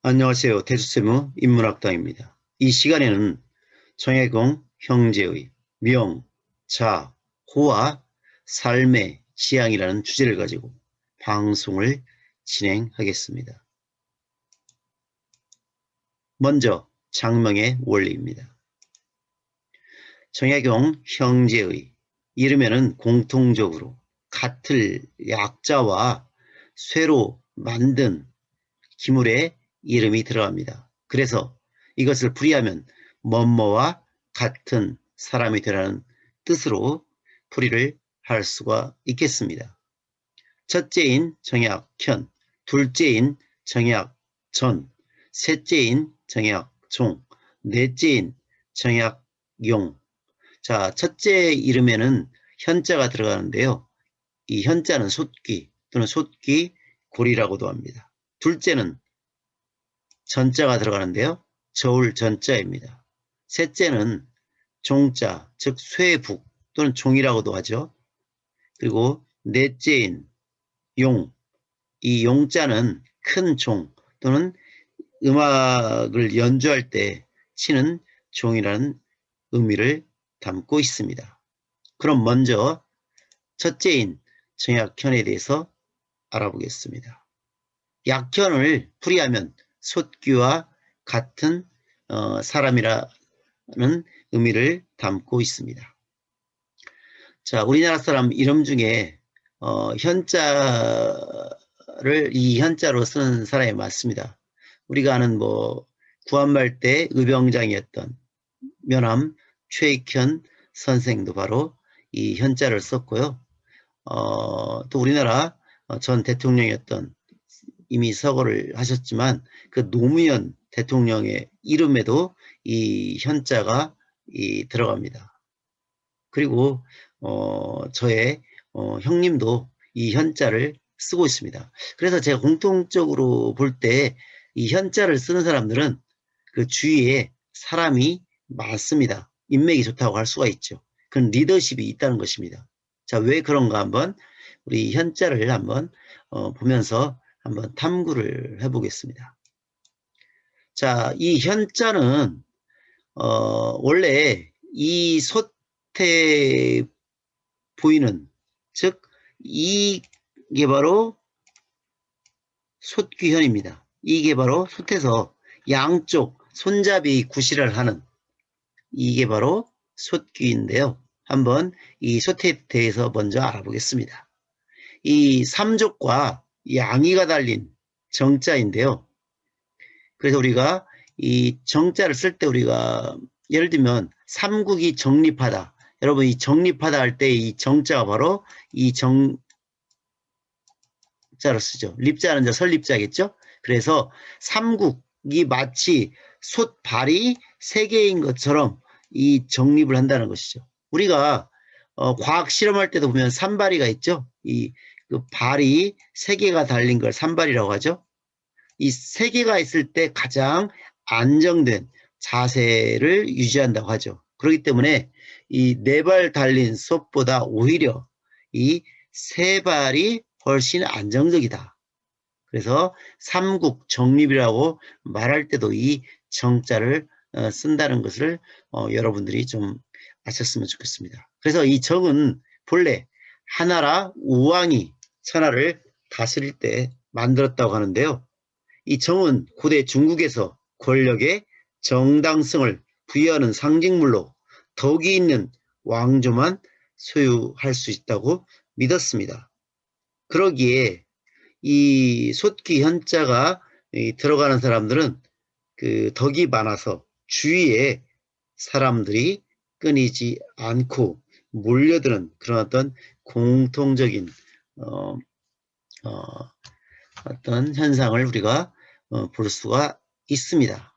안녕하세요. 대수세무 인문학당입니다. 이 시간에는 정혜공 형제의 명, 자, 호와 삶의 지향이라는 주제를 가지고 방송을 진행하겠습니다. 먼저 장명의 원리입니다. 정혜공 형제의 이름에는 공통적으로 같을 약자와 쇠로 만든 기물의 이름이 들어갑니다. 그래서 이것을 풀이하면 뭐뭐와 같은 사람이 되라는 뜻으로 풀이를 할 수가 있겠습니다. 첫째인 정약현, 둘째인 정약전, 셋째인 정약종, 넷째인 정약용. 자, 첫째 이름에는 현자가 들어가는데요. 이 현자는 솥귀 또는 솥귀 고리라고도 합니다. 둘째는 전자가 들어가는데요. 저울 전자입니다. 셋째는 종자, 즉 쇠북 또는 종이라고도 하죠. 그리고 넷째인 용, 이 용자는 큰 종 또는 음악을 연주할 때 치는 종이라는 의미를 담고 있습니다. 그럼 먼저 첫째인 정약현에 대해서 알아보겠습니다. 약현을 풀이하면 솥귀와 같은 사람이라는 의미를 담고 있습니다. 자, 우리나라 사람 이름 중에 현자를 이 현자로 쓰는 사람이 많습니다. 우리가 아는 구한말 때 의병장이었던 면함 최익현 선생도 바로 이 현자를 썼고요. 또 우리나라 전 대통령이었던 이미 서거를 하셨지만 그 노무현 대통령의 이름에도 이 현자가 들어갑니다. 그리고 저의 형님도 이 현자를 쓰고 있습니다. 그래서 제가 공통적으로 볼 때 이 현자를 쓰는 사람들은 그 주위에 사람이 많습니다. 인맥이 좋다고 할 수가 있죠. 그런 리더십이 있다는 것입니다. 자, 왜 그런가 한번 우리 현자를 한번 보면서 한번 탐구를 해보겠습니다. 자, 이 현자는 원래 이 솥에 보이는, 즉 이게 바로 솥귀현입니다. 이게 바로 솥에서 양쪽 손잡이 구실을 하는 이게 바로 솥귀인데요. 한번 이 솥에 대해서 먼저 알아보겠습니다. 이 삼족과 양이가 달린 정자인데요. 그래서 우리가 이 정자를 쓸 때 우리가 예를 들면 삼국이 정립하다. 여러분 이 정립하다 할 때 이 정자가 바로 이 정자로 쓰죠. 립자는 이제 설립자겠죠. 그래서 삼국이 마치 솥발이 세 개인 것처럼 이 정립을 한다는 것이죠. 우리가 과학 실험할 때도 보면 산발이가 있죠. 그 발이 세 개가 달린 걸 산발이라고 하죠. 이 세 개가 있을 때 가장 안정된 자세를 유지한다고 하죠. 그렇기 때문에 이 네 발 달린 솥보다 오히려 이 세 발이 훨씬 안정적이다. 그래서 삼국 정립이라고 말할 때도 이 정자를 쓴다는 것을 여러분들이 좀 아셨으면 좋겠습니다. 그래서 이 정은 본래 하나라 우왕이 천하를 다스릴 때 만들었다고 하는데요. 이 정은 고대 중국에서 권력의 정당성을 부여하는 상징물로 덕이 있는 왕조만 소유할 수 있다고 믿었습니다. 그러기에 이 솥귀 현자가 들어가는 사람들은 그 덕이 많아서 주위에 사람들이 끊이지 않고 몰려드는 그런 어떤 공통적인 어떤 현상을 우리가 볼 수가 있습니다.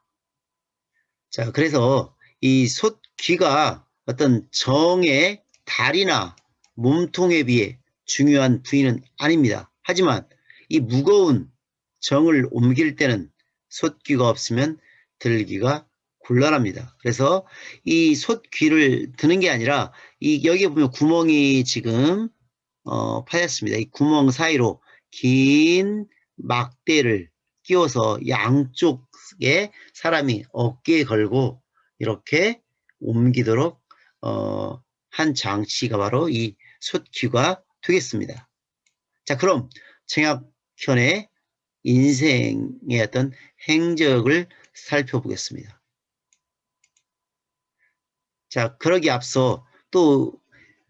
자, 그래서 이 솥귀가 어떤 정의 다리나 몸통에 비해 중요한 부위는 아닙니다. 하지만 이 무거운 정을 옮길 때는 솥귀가 없으면 들기가 곤란합니다. 그래서 이 솥귀를 드는 게 아니라 여기에 보면 구멍이 지금 파였습니다. 이 구멍 사이로 긴 막대를 끼워서 양쪽에 사람이 어깨에 걸고 이렇게 옮기도록 한 장치가 바로 이 솥귀가 되겠습니다. 자, 그럼 정약현의 인생의 어떤 행적을 살펴보겠습니다. 자, 그러기 앞서 또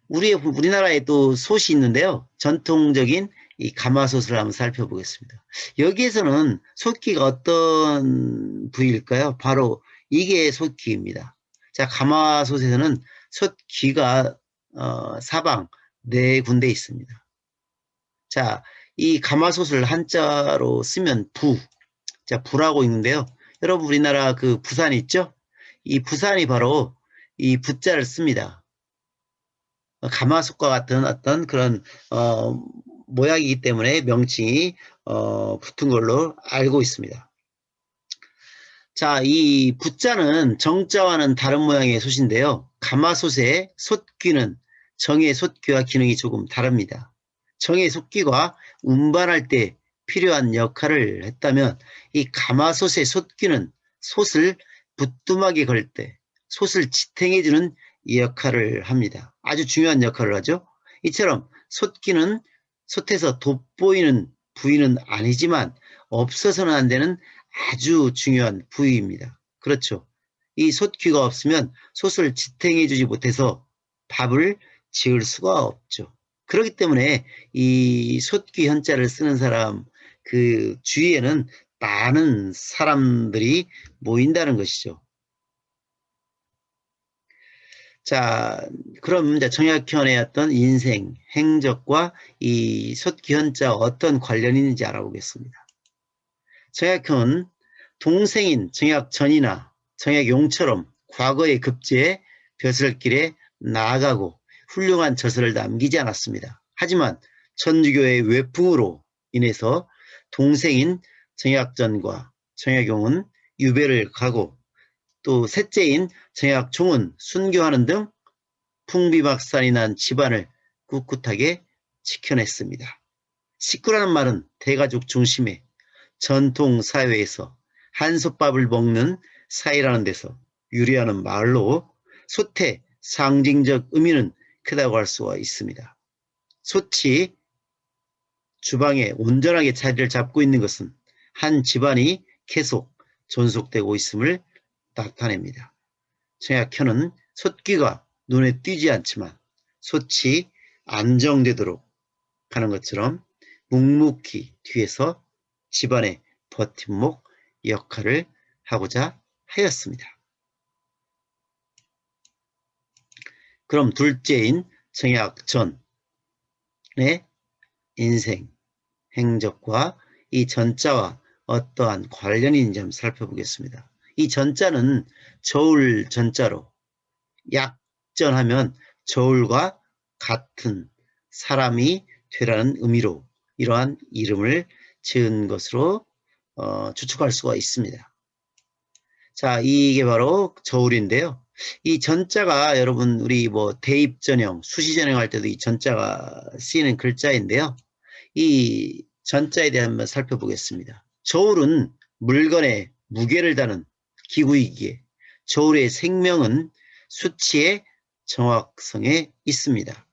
우리나라에 또 솥이 있는데요. 전통적인 이 가마솥을 한번 살펴보겠습니다. 여기에서는 솥귀가 어떤 부위일까요? 바로 이게 솥귀입니다. 자, 가마솥에서는 솥귀가 사방 4군데 있습니다. 자, 이 가마솥을 한자로 쓰면 부. 자, 부라고 있는데요. 여러분 우리나라 그 부산 있죠? 이 부산이 바로 이 부자를 씁니다. 가마솥과 같은 어떤 그런 모양이기 때문에 명칭이 붙은 걸로 알고 있습니다. 자, 이 부자는 정자와는 다른 모양의 솥인데요. 가마솥의 솥귀는 정의 솥귀와 기능이 조금 다릅니다. 정의 솥귀가 운반할 때 필요한 역할을 했다면 이 가마솥의 솥귀는 솥을 부뚜막에 걸 때 솥을 지탱해주는 이 역할을 합니다. 아주 중요한 역할을 하죠. 이처럼 솥귀는 솥에서 돋보이는 부위는 아니지만 없어서는 안 되는 아주 중요한 부위입니다. 그렇죠. 이 솥귀가 없으면 솥을 지탱해주지 못해서 밥을 지을 수가 없죠. 그렇기 때문에 이 솥귀 현자를 쓰는 사람 그 주위에는 많은 사람들이 모인다는 것이죠. 자, 그럼 이제 정약현의 어떤 인생, 행적과 이 솥귀 현자가 어떤 관련이 있는지 알아보겠습니다. 정약현은 동생인 정약전이나 정약용처럼 과거의 급제에 벼슬길에 나아가고 훌륭한 저서를 남기지 않았습니다. 하지만 천주교의 외풍으로 인해서 동생인 정약전과 정약용은 유배를 가고 또 셋째인 정약종은 순교하는 등 풍비박산이 난 집안을 꿋꿋하게 지켜냈습니다. 식구라는 말은 대가족 중심의 전통사회에서 한솥밥을 먹는 사이라는 데서 유래하는 말로 솥의 상징적 의미는 크다고 할 수가 있습니다. 솥이 주방에 온전하게 자리를 잡고 있는 것은 한 집안이 계속 존속되고 있음을 나타냅니다. 정약현은 솥귀가 눈에 띄지 않지만 솥이 안정되도록 하는 것처럼 묵묵히 뒤에서 집안의 버팀목 역할을 하고자 하였습니다. 그럼 둘째인 정약전의 인생, 행적과 이 전자와 어떠한 관련이 있는지 한번 살펴보겠습니다. 이 전자는 저울 전자로 약전하면 저울과 같은 사람이 되라는 의미로 이러한 이름을 지은 것으로 추측할 수가 있습니다. 자, 이게 바로 저울인데요. 이 전자가 여러분 우리 뭐 대입전형, 수시전형 할 때도 이 전자가 쓰이는 글자인데요. 이 전자에 대해 한번 살펴보겠습니다. 저울은 물건에 무게를 다는 기구이기에 저울의 생명은 수치의 정확성에 있습니다.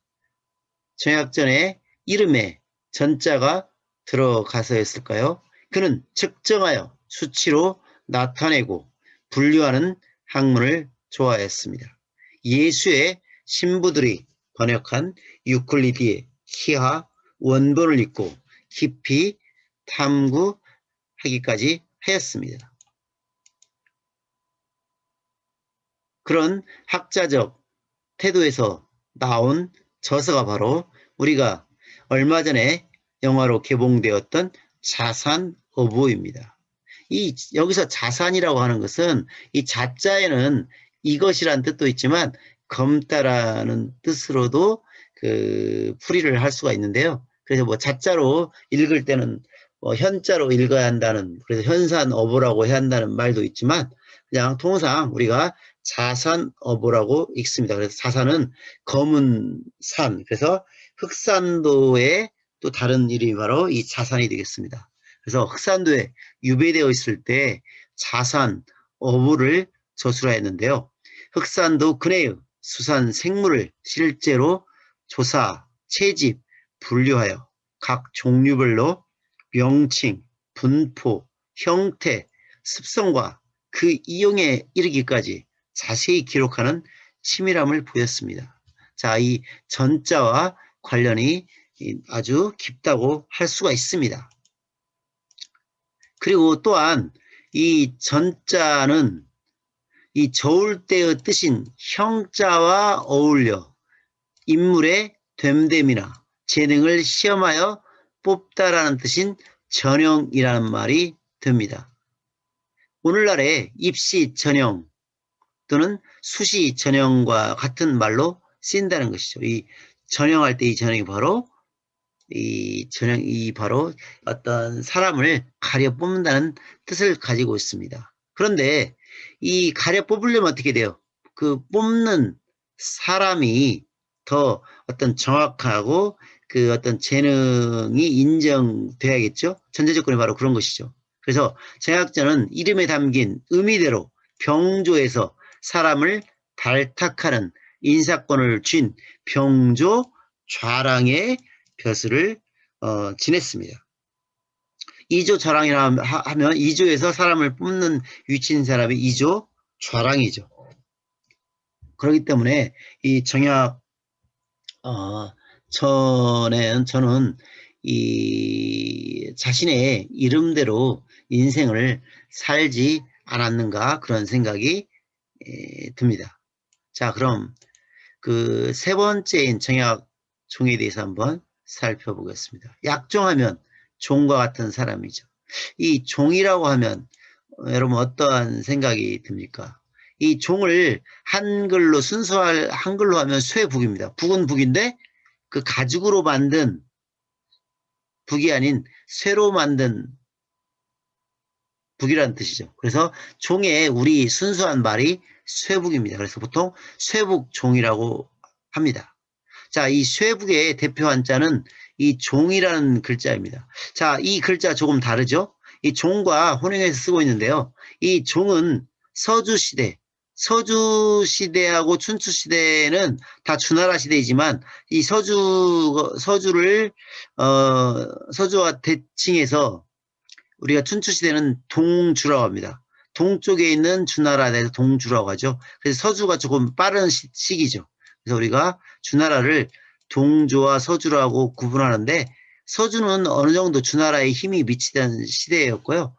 정약전의 이름에 전자가 들어가서였을까요? 그는 측정하여 수치로 나타내고 분류하는 학문을 좋아했습니다. 예수의 신부들이 번역한 유클리드의 희하 원본을 읽고 깊이 탐구하기까지 하였습니다. 그런 학자적 태도에서 나온 저서가 바로 우리가 얼마 전에 영화로 개봉되었던 자산어보입니다. 여기서 자산이라고 하는 것은 이 자자에는 이것이란 뜻도 있지만 검다라는 뜻으로도 그 풀이를 할 수가 있는데요. 그래서 뭐 자자로 읽을 때는 뭐 현자로 읽어야 한다는, 그래서 현산어보라고 해야 한다는 말도 있지만 그냥 통상 우리가 자산어보라고 읽습니다. 그래서 자산은 검은 산, 그래서 흑산도의 또 다른 이름이 바로 이 자산이 되겠습니다. 그래서 흑산도에 유배되어 있을 때 자산, 어부를 저술하였는데요. 흑산도 근해의 수산 생물을 실제로 조사, 채집, 분류하여 각 종류별로 명칭, 분포, 형태, 습성과 그 이용에 이르기까지 자세히 기록하는 치밀함을 보였습니다. 자, 이 전자와 관련이 아주 깊다고 할 수가 있습니다. 그리고 또한 이 전자는 이 저울대의 뜻인 형자와 어울려 인물의 됨됨이나 재능을 시험하여 뽑다라는 뜻인 전형이라는 말이 됩니다. 오늘날의 입시 전형 또는 수시 전형과 같은 말로 쓰인다는 것이죠. 이 전형할 때 이 전형이 바로 바로 어떤 사람을 가려 뽑는다는 뜻을 가지고 있습니다. 그런데 이 가려 뽑으려면 어떻게 돼요? 그 뽑는 사람이 더 어떤 정확하고 그 어떤 재능이 인정돼야겠죠? 전제 조건이 바로 그런 것이죠. 그래서 정약전은 이름에 담긴 의미대로 병조에서 사람을 발탁하는 인사권을 쥔 병조 좌랑의 벼슬을 지냈습니다. 이조 좌랑이라 하면 이조에서 사람을 뽑는 위치인 사람이 이조 좌랑이죠. 그렇기 때문에 이 정약 저는 이 자신의 이름대로 인생을 살지 않았는가 그런 생각이 듭니다. 자, 그럼 그 세 번째인 정약종에 대해서 한번 살펴보겠습니다. 약종하면 종과 같은 사람이죠. 이 종이라고 하면 여러분 어떠한 생각이 듭니까? 이 종을 한글로 한글로 하면 쇠북입니다. 북은 북인데 그 가죽으로 만든 북이 아닌 쇠로 만든 북이라는 뜻이죠. 그래서 종의 우리 순수한 말이 쇠북입니다. 그래서 보통 쇠북종이라고 합니다. 자, 이 쇠북의 대표 한자는 이 종이라는 글자입니다. 자, 이 글자 조금 다르죠? 이 종과 혼용해서 쓰고 있는데요. 이 종은 서주시대하고 춘추시대는 다 주나라 시대이지만 이 서주를 서주와 대칭해서 우리가 춘추시대는 동주라고 합니다. 동쪽에 있는 주나라에 대해서 동주라고 하죠. 그래서 서주가 조금 빠른 시기죠. 그래서 우리가 주나라를 동주와 서주라고 구분하는데 서주는 어느 정도 주나라에 힘이 미치던 시대였고요.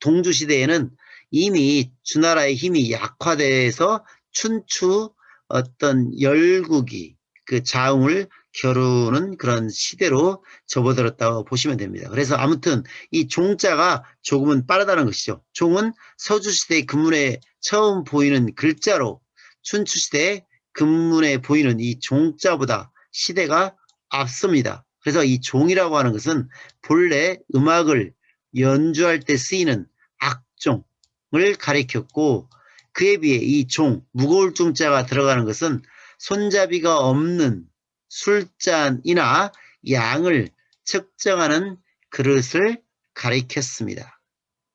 동주 시대에는 이미 주나라의 힘이 약화돼서 춘추 어떤 열국이 그 자웅을 겨루는 그런 시대로 접어들었다고 보시면 됩니다. 그래서 아무튼 이 종자가 조금은 빠르다는 것이죠. 종은 서주시대의 금문에 처음 보이는 글자로 춘추시대의 금문에 보이는 이 종자보다 시대가 앞섭니다. 그래서 이 종이라고 하는 것은 본래 음악을 연주할 때 쓰이는 악종을 가리켰고 그에 비해 이 종, 무거울 종자가 들어가는 것은 손잡이가 없는 술잔이나 양을 측정하는 그릇을 가리켰습니다.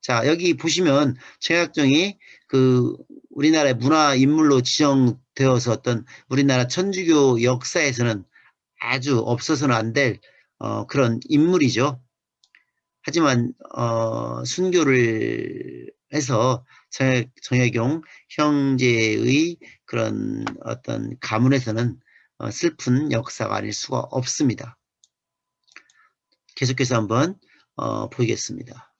자, 여기 보시면 정약종이 그 우리나라의 문화 인물로 지정되어서 어떤 우리나라 천주교 역사에서는 아주 없어서는 안 될 그런 인물이죠. 하지만 순교를 해서 정약용 형제의 그런 어떤 가문에서는 슬픈 역사가 아닐 수가 없습니다. 계속해서 한번 보겠습니다.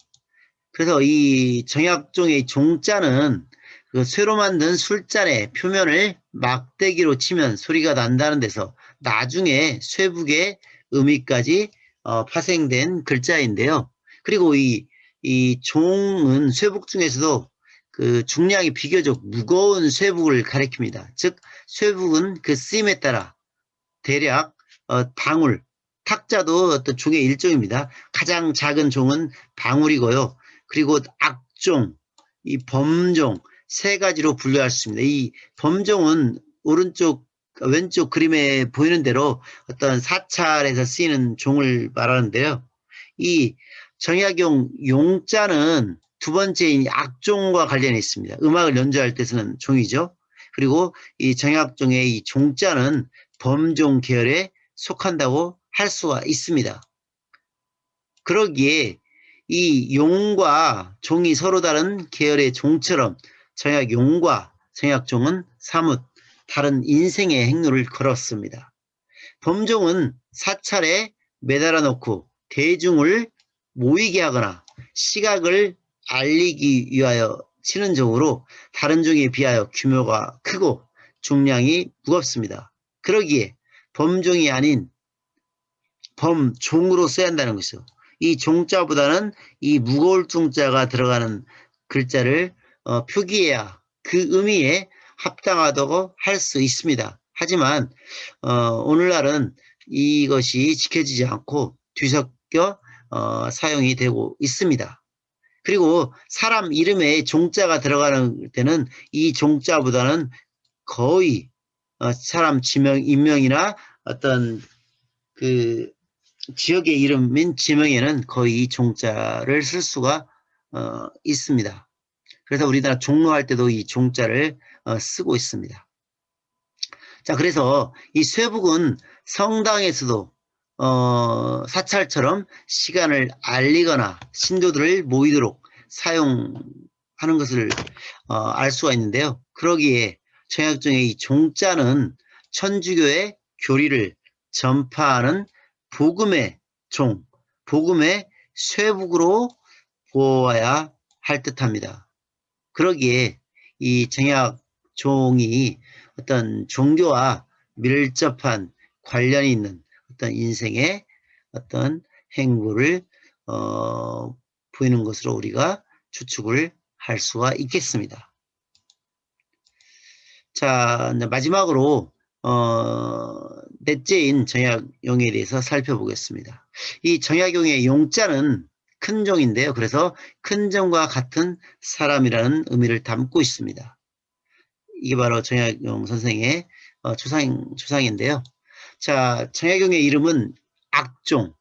그래서 이 정약종의 종자는 그 쇠로 만든 술잔의 표면을 막대기로 치면 소리가 난다는 데서 나중에 쇠북의 의미까지 파생된 글자인데요. 그리고 이 종은 쇠북 중에서도 그 중량이 비교적 무거운 쇠북을 가리킵니다. 즉 쇠북은 그 쓰임에 따라 대략 방울, 탁자도 어떤 종의 일종입니다. 가장 작은 종은 방울이고요. 그리고 악종, 이 범종 세 가지로 분류할 수 있습니다. 이 범종은 왼쪽 그림에 보이는 대로 어떤 사찰에서 쓰이는 종을 말하는데요. 이 정약용 용자는 두 번째인 악종과 관련이 있습니다. 음악을 연주할 때 쓰는 종이죠. 그리고 이 정약종의 이 종자는 범종 계열에 속한다고 할 수가 있습니다. 그러기에 이 용과 종이 서로 다른 계열의 종처럼 정약용과 정약종은 사뭇 다른 인생의 행로를 걸었습니다. 범종은 사찰에 매달아 놓고 대중을 모이게 하거나 시각을 알리기 위하여 치는 종으로 다른 종에 비하여 규모가 크고 중량이 무겁습니다. 그러기에 범종이 아닌 범종으로 써야 한다는 것이죠. 이 종자보다는 이 무거울 종자가 들어가는 글자를 표기해야 그 의미에 합당하다고 할 수 있습니다. 하지만 오늘날은 이것이 지켜지지 않고 뒤섞여 사용이 되고 있습니다. 그리고 사람 이름에 종자가 들어가는 때는 이 종자보다는 거의 사람 지명, 인명이나 어떤 그 지역의 이름인 지명에는 거의 이 종자를 쓸 수가 있습니다. 그래서 우리나라 종로할 때도 이 종자를 쓰고 있습니다. 자, 그래서 이 쇠북은 성당에서도 사찰처럼 시간을 알리거나 신도들을 모이도록 사용하는 것을 알 수가 있는데요. 그러기에 정약종의 이 종자는 천주교의 교리를 전파하는 복음의 종, 복음의 쇠북으로 보아야 할 듯합니다. 그러기에 이 정약종이 어떤 종교와 밀접한 관련이 있는 어떤 인생의 어떤 행보를 보이는 것으로 우리가 추측을 할 수가 있겠습니다. 자, 마지막으로 넷째인 정약용에 대해서 살펴보겠습니다. 이 정약용의 용자는 큰 종인데요. 그래서 큰 종과 같은 사람이라는 의미를 담고 있습니다. 이게 바로 정약용 선생의 초상인데요. 자, 정약용의 이름은 악종,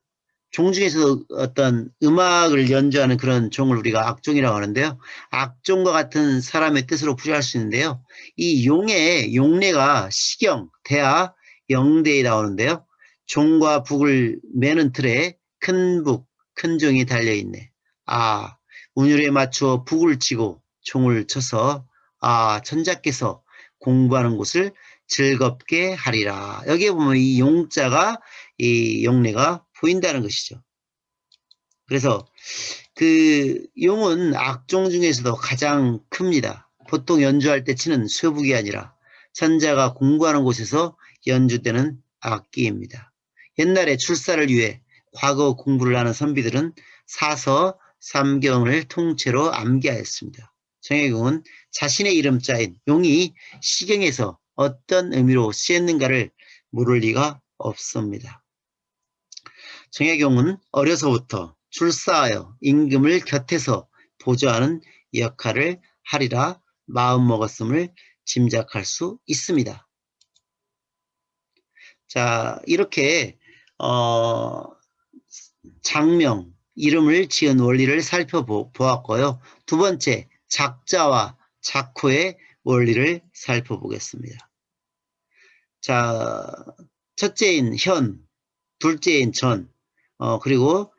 종 중에서도 어떤 음악을 연주하는 그런 종을 우리가 악종이라고 하는데요. 악종과 같은 사람의 뜻으로 풀이할 수 있는데요. 이 용의 용례가 시경, 대하, 영대에 나오는데요. 종과 북을 매는 틀에 큰 북, 큰 종이 달려있네. 아, 운율에 맞추어 북을 치고 종을 쳐서 천자께서 공부하는 곳을 즐겁게 하리라. 여기에 보면 이 용자가 이 용례가 보인다는 것이죠. 그래서 그 용은 악종 중에서도 가장 큽니다. 보통 연주할 때 치는 쇠북이 아니라 천자가 공부하는 곳에서 연주되는 악기입니다. 옛날에 출사를 위해 과거 공부를 하는 선비들은 사서, 삼경을 통째로 암기하였습니다. 정약용은 자신의 이름자인 용이 시경에서 어떤 의미로 쓰였는가를 모를 리가 없습니다. 정약용은 어려서부터 출사하여 임금을 곁에서 보조하는 역할을 하리라 마음먹었음을 짐작할 수 있습니다. 자, 이렇게 장명, 이름을 지은 원리를 살펴보았고요. 두 번째, 작자와 작호의 원리를 살펴보겠습니다. 자, 첫째인 현, 둘째인 전, 그리고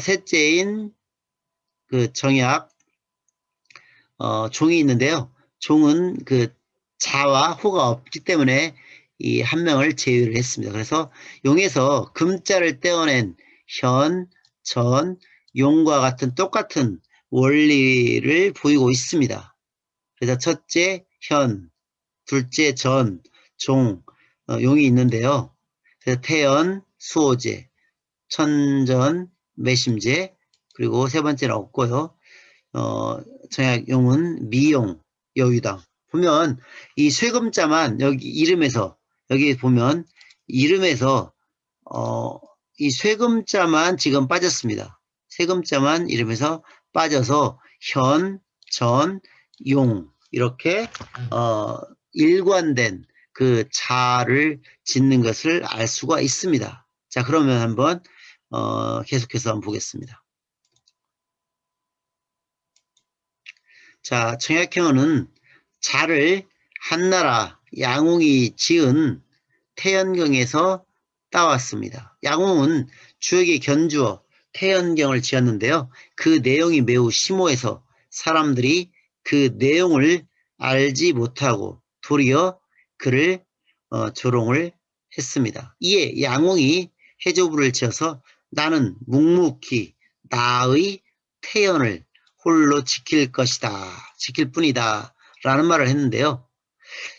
셋째인 그 정약, 종이 있는데요. 종은 그 자와 호가 없기 때문에 이 한 명을 제외를 했습니다. 그래서 용에서 금자를 떼어낸 현, 전, 용과 같은 똑같은 원리를 보이고 있습니다. 그래서 첫째 현, 둘째 전, 종, 용이 있는데요. 그래서 태연, 수호제, 천전, 매심제, 그리고 세 번째는 없고요. 정약용은 미용, 여유당. 보면 이 쇠금자만 여기 이름에서 여기 보면 이름에서 이 쇠금자만 지금 빠졌습니다. 쇠금자만 이름에서 빠져서 현, 전, 용 이렇게 일관된 그 자를 짓는 것을 알 수가 있습니다. 자, 그러면 한번 계속해서 한번 보겠습니다. 자, 청약형은 자를 한나라 양웅이 지은 태연경에서 따왔습니다. 양웅은 주역에 견주어 태연경을 지었는데요. 그 내용이 매우 심오해서 사람들이 그 내용을 알지 못하고 도리어 그를 조롱을 했습니다. 이에 양웅이 해조부를 지어서 나는 묵묵히 나의 태연을 홀로 지킬 것이다. 지킬 뿐이다. 라는 말을 했는데요.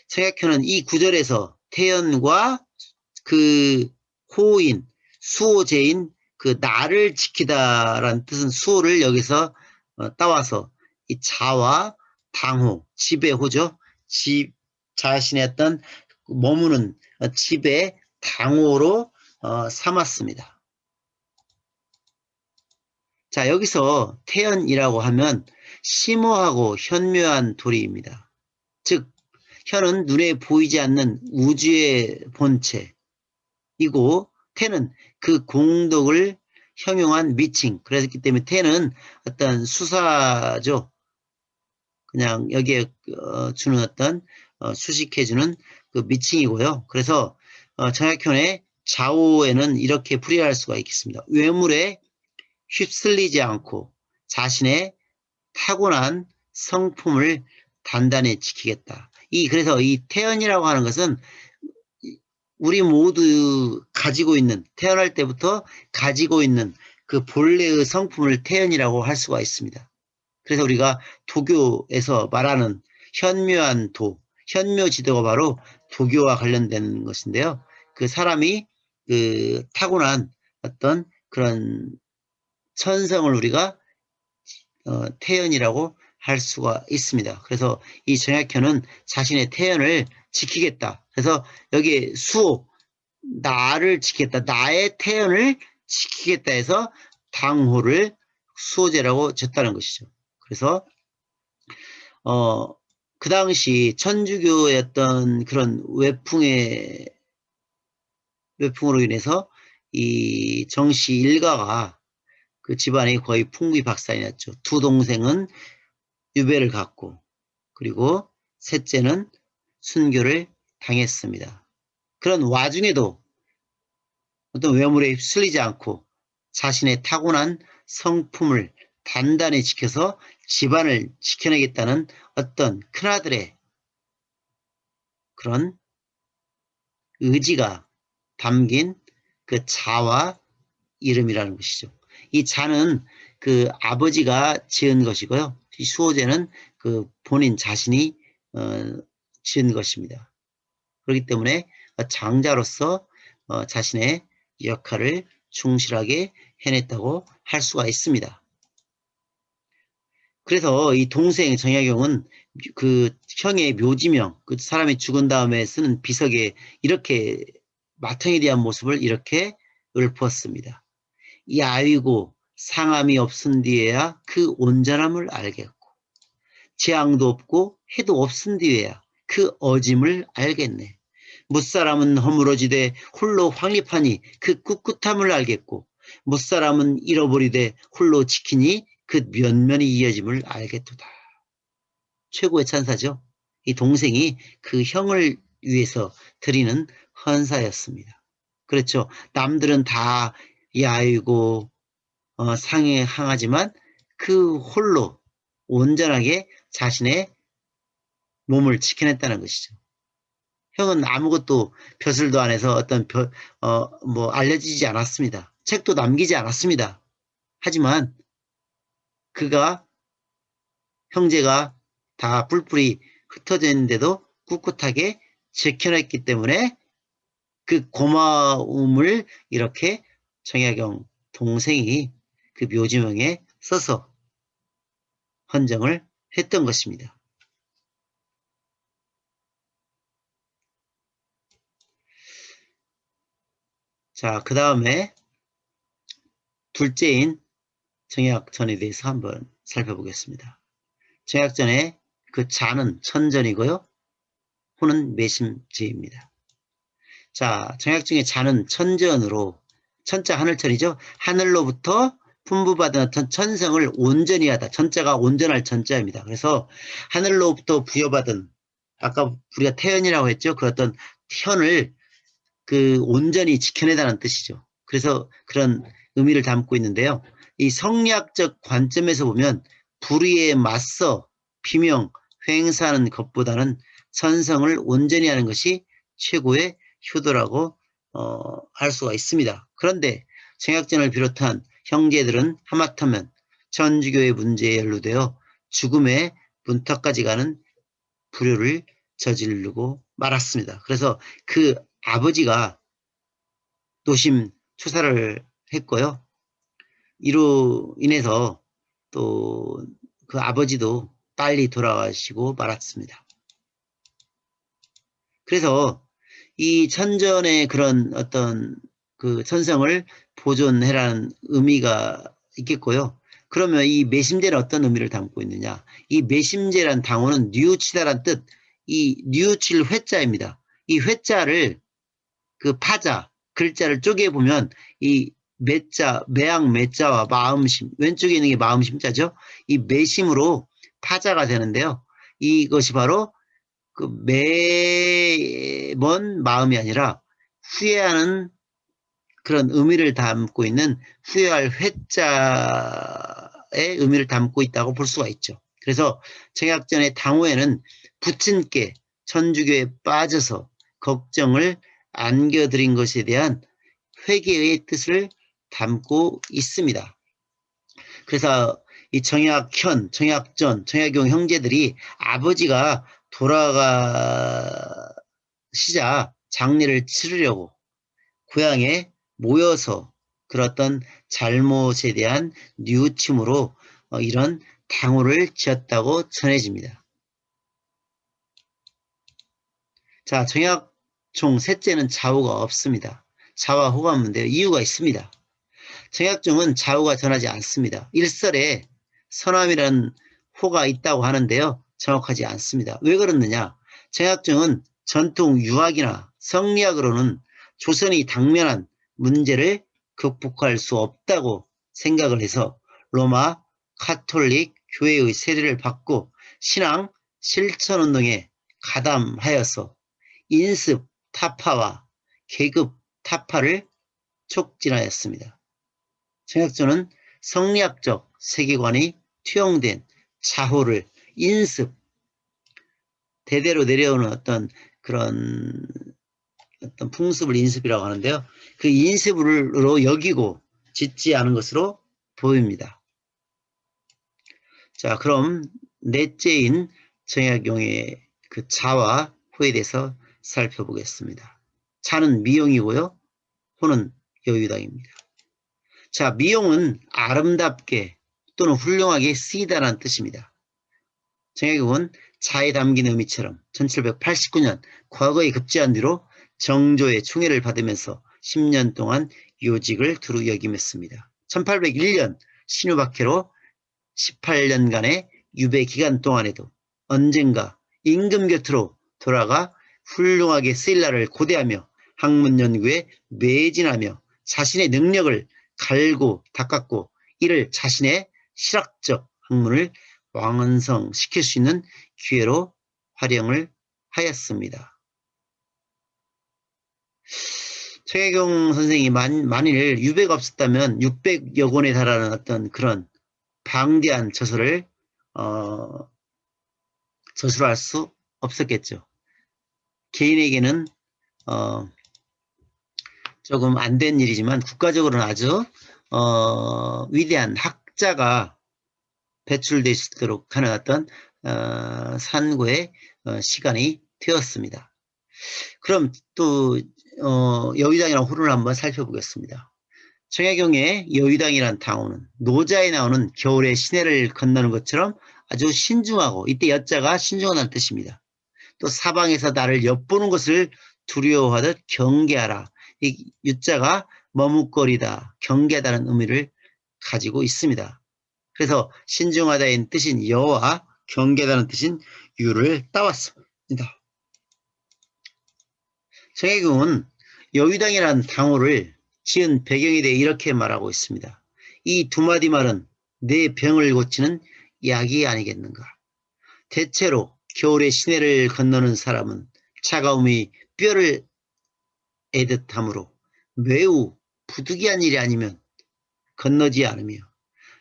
청약현은 이 구절에서 태연과 그 호인, 수호제인 그 나를 지키다라는 뜻은 수호를 여기서 따와서 이 자와 당호, 집의 호죠. 자신의 어떤 머무는 집의 당호로 삼았습니다. 자, 여기서 태연이라고 하면 심오하고 현묘한 도리입니다. 즉, 현은 눈에 보이지 않는 우주의 본체이고 태는 그 공덕을 형용한 미칭. 그랬기 때문에 태는 어떤 수사죠. 그냥 여기에 주는 어떤 수식해주는 그 미칭이고요. 그래서 정약현의 좌우에는 이렇게 풀이할 수가 있겠습니다. 외물에 휩쓸리지 않고 자신의 타고난 성품을 단단히 지키겠다. 그래서 이 태연이라고 하는 것은 우리 모두 가지고 있는, 태어날 때부터 가지고 있는 그 본래의 성품을 태연이라고 할 수가 있습니다. 그래서 우리가 도교에서 말하는 현묘한 도, 현묘지도가 바로 도교와 관련된 것인데요. 그 사람이 그 타고난 어떤 그런 천성을 우리가 태연이라고 할 수가 있습니다. 그래서 이 정약현은 자신의 태연을 지키겠다. 그래서 여기 수호, 나를 지키겠다. 나의 태연을 지키겠다 해서 당호를 수호제라고 졌다는 것이죠. 그래서 그 당시 천주교의 어떤 그런 외풍으로 인해서 이 정씨 일가가 그 집안이 거의 풍비박산이 났죠. 두 동생은 유배를 갔고 그리고 셋째는 순교를 당했습니다. 그런 와중에도 어떤 외물에 휩쓸리지 않고 자신의 타고난 성품을 단단히 지켜서 집안을 지켜내겠다는 어떤 큰아들의 그런 의지가 담긴 그 자와 이름이라는 것이죠. 이 자는 그 아버지가 지은 것이고요. 이 수호제는 그 본인 자신이 지은 것입니다. 그렇기 때문에 장자로서 자신의 역할을 충실하게 해냈다고 할 수가 있습니다. 그래서 이 동생 정약용은 그 형의 묘지명, 그 사람이 죽은 다음에 쓰는 비석에 이렇게 마땅에 대한 모습을 이렇게 읊었습니다. 이 아이고 상함이 없은 뒤에야 그 온전함을 알겠고 재앙도 없고 해도 없은 뒤에야 그 어짐을 알겠네. 무사람은 허물어지되 홀로 확립하니 그 꿋꿋함을 알겠고 무사람은 잃어버리되 홀로 지키니 그 면면이 이어짐을 알겠도다. 최고의 찬사죠. 이 동생이 그 형을 위해서 드리는 헌사였습니다. 그렇죠. 남들은 다 야이고 상에 항하지만 그 홀로 온전하게 자신의 몸을 지켜냈다는 것이죠. 형은 아무것도 벼슬도 안 해서 어떤 알려지지 않았습니다. 책도 남기지 않았습니다. 하지만 그가 형제가 다 뿔뿔이 흩어져 있는데도 꿋꿋하게 지켜냈기 때문에 그 고마움을 이렇게 정약용 동생이 그 묘지명에 써서 헌정을 했던 것입니다. 자, 그 다음에 둘째인 정약전에 대해서 한번 살펴보겠습니다. 정약전의 그 자는 천전이고요. 호는 매심제입니다. 자, 정약중의 자는 천전으로, 천자 하늘천이죠. 하늘로부터 품부받은 어떤 천성을 온전히 하다. 천자가 온전할 천자입니다. 그래서 하늘로부터 부여받은 아까 우리가 태연이라고 했죠. 그 어떤 현을 그 온전히 지켜내다는 뜻이죠. 그래서 그런 의미를 담고 있는데요. 이 성리학적 관점에서 보면 불의에 맞서 비명, 횡사하는 것보다는 천성을 온전히 하는 것이 최고의 효도라고 할 수가 있습니다. 그런데 정약전을 비롯한 형제들은 하마터면 천주교의 문제에 연루되어 죽음의 문턱까지 가는 불효를 저지르고 말았습니다. 그래서 그 아버지가 노심 추사를 했고요. 이로 인해서 또 그 아버지도 빨리 돌아가시고 말았습니다. 그래서 이 천전의 그런 어떤 그 천성을 보존해라는 의미가 있겠고요. 그러면 이 매심제는 어떤 의미를 담고 있느냐? 이 매심제란 단어는 뉘우치다란 뜻, 이 뉘우칠 회자입니다. 이 회자를 그 파자, 글자를 쪼개보면 이 매자, 매양 매자와 마음심, 왼쪽에 있는 게 마음심자죠. 이 매심으로 파자가 되는데요. 이것이 바로 그 매번 마음이 아니라 후회하는 그런 의미를 담고 있는 후회할 회자의 의미를 담고 있다고 볼 수가 있죠. 그래서 정약전의 당호에는 부친께 천주교에 빠져서 걱정을 안겨드린 것에 대한 회개의 뜻을 담고 있습니다. 그래서 이 정약현, 정약전, 정약용 형제들이 아버지가 돌아가시자 장례를 치르려고 고향에 모여서 그랬던 잘못에 대한 뉘우침으로 이런 당호를 지었다고 전해집니다. 자, 정약종 셋째는 좌우가 없습니다. 좌와 호가 없는데요. 이유가 있습니다. 정약종은 좌우가 전하지 않습니다. 일설에 선함이라는 호가 있다고 하는데요. 정확하지 않습니다. 왜 그렇느냐? 정약종은 전통 유학이나 성리학으로는 조선이 당면한 문제를 극복할 수 없다고 생각을 해서 로마 카톨릭 교회의 세례를 받고 신앙 실천운동에 가담하여서 인습 타파와 계급 타파를 촉진하였습니다. 정약전은 성리학적 세계관이 투영된 자호를 인습, 대대로 내려오는 어떤 그런 어떤 풍습을 인습이라고 하는데요. 그 인습으로 여기고 짓지 않은 것으로 보입니다. 자, 그럼 넷째인 정약용의 그 자와 호에 대해서 살펴보겠습니다. 자는 미용이고요. 호는 여유당입니다. 자, 미용은 아름답게 또는 훌륭하게 쓰이다라는 뜻입니다. 정약용은 자에 담긴 의미처럼 1789년 과거에 급제한 뒤로 정조의 총애를 받으면서 10년 동안 요직을 두루 역임했습니다. 1801년 신유박해로 18년간의 유배 기간 동안에도 언젠가 임금 곁으로 돌아가 훌륭하게 쓰일 날을 고대하며 학문 연구에 매진하며 자신의 능력을 갈고 닦았고 이를 자신의 실학적 학문을 완성시킬 수 있는 기회로 활용을 하였습니다. 최혜경 선생이 만일 유배가 없었다면 600여 권에 달하는 어떤 그런 방대한 저서를 저술할 수 없었겠죠. 개인에게는 조금 안 된 일이지만 국가적으로는 아주 위대한 학자가 배출될 수 있도록 하는 어떤 산고의 시간이 되었습니다. 그럼 또 여의당이라는 호를 한번 살펴보겠습니다. 정약용의 여의당이라는 당호는 노자에 나오는 겨울의 시내를 건너는 것처럼 아주 신중하고 이때 여자가 신중하다는 뜻입니다. 또 사방에서 나를 엿보는 것을 두려워하듯 경계하라. 이 유자가 머뭇거리다, 경계하다는 의미를 가지고 있습니다. 그래서 신중하다인 뜻인 여와 경계하다는 뜻인 유를 따왔습니다. 정약용은 여의당이라는 당호를 지은 배경에 대해 이렇게 말하고 있습니다. 이 두 마디 말은 내 병을 고치는 약이 아니겠는가. 대체로 겨울에 시내를 건너는 사람은 차가움이 뼈를 애듯하므로 매우 부득이한 일이 아니면 건너지 않으며,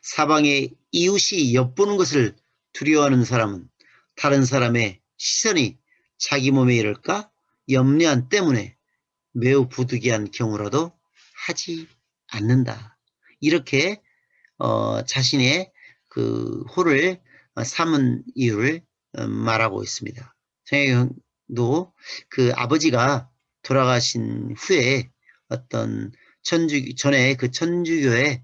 사방의 이웃이 엿보는 것을 두려워하는 사람은 다른 사람의 시선이 자기 몸에 이를까 염려한 때문에 매우 부득이한 경우라도 하지 않는다. 이렇게 자신의 그 호를 삼은 이유를 말하고 있습니다. 정혜경도 그 아버지가 돌아가신 후에 어떤 전에 그 천주교에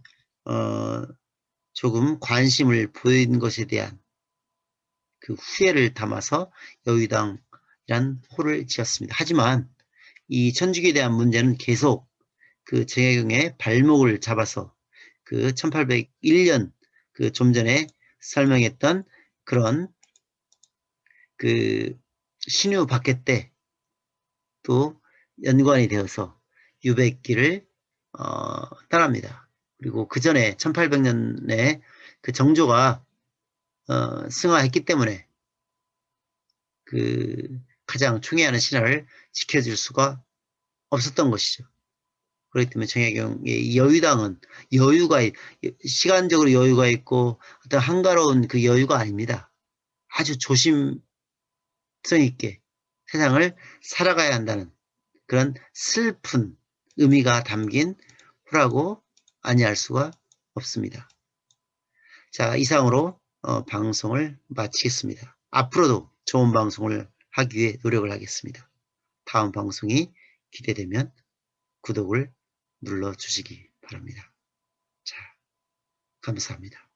조금 관심을 보인 것에 대한 그 후회를 담아서 여유당이란 호를 지었습니다. 하지만 이 천주교에 대한 문제는 계속 그 정혜경의 발목을 잡아서 그 1801년 그 좀 전에 설명했던 그런 그 신유 박해 때 또 연관이 되어서 유배길을 떠납니다. 그리고 그 전에 1800년에 그 정조가 승하했기 때문에 그 가장 총애하는 신하를 지켜줄 수가 없었던 것이죠. 그렇기 때문에 정혜경의 여유당은 시간적으로 여유가 있고 어떤 한가로운 그 여유가 아닙니다. 아주 조심성 있게 세상을 살아가야 한다는 그런 슬픈 의미가 담긴 후라고 아니할 수가 없습니다. 자, 이상으로 방송을 마치겠습니다. 앞으로도 좋은 방송을 하기 위해 노력을 하겠습니다. 다음 방송이 기대되면 구독을 눌러주시기 바랍니다. 자, 감사합니다.